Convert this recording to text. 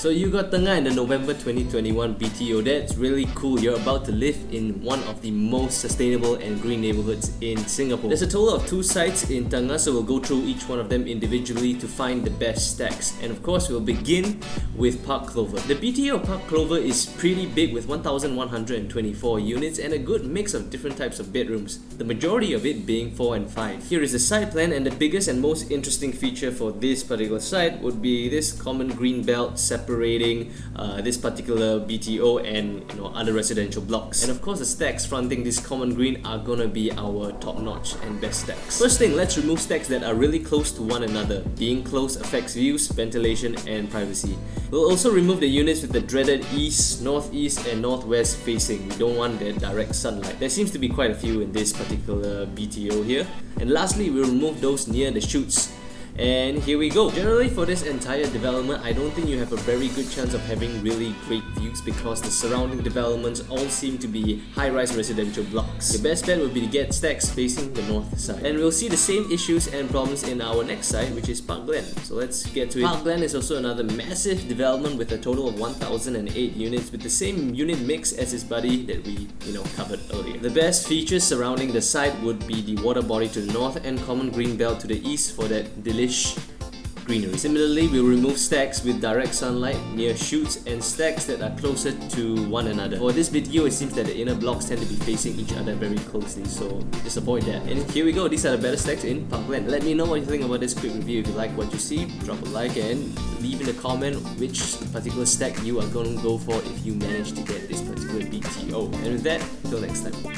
So you got Tengah in the November 2021 BTO. That's really cool. You're about to live in one of the most sustainable and green neighborhoods in Singapore. There's a total of 2 sites in Tengah, so we'll go through each one of them individually to find the best stacks. And of course, we'll begin with Parc Clover. The BTO of Parc Clover is pretty big with 1,124 units and a good mix of different types of bedrooms, the majority of it being 4 and 5. Here is the site plan, and the biggest and most interesting feature for this particular site would be this common green belt separating this particular BTO and other residential blocks. And of course, the stacks fronting this common green are gonna be our top-notch and best stacks. First thing, let's remove stacks that are really close to one another. Being close affects views, ventilation and privacy. We'll also remove the units with the dreaded east, northeast and northwest facing. We don't want that direct sunlight. There seems to be quite a few in this particular BTO here. And lastly, we'll remove those near the chutes. And here we go. Generally for this entire development, I don't think you have a very good chance of having really great views because the surrounding developments all seem to be high-rise residential blocks. The best bet would be to get stacks facing the north side. And we'll see the same issues and problems in our next site, which is Parc Glen. So let's get to it. Parc Glen is also another massive development with a total of 1,008 units with the same unit mix as its buddy that we covered earlier. The best features surrounding the site would be the water body to the north and common green belt to the east for that delicious greenery. Similarly, we'll remove stacks with direct sunlight near chutes and stacks that are closer to one another. For this video, it seems that the inner blocks tend to be facing each other very closely, so just avoid that. And here we go, these are the better stacks in Parc Glen. Let me know what you think about this quick review. If you like what you see, drop a like and leave in the comment which particular stack you are going to go for if you manage to get this particular BTO. And with that, till next time.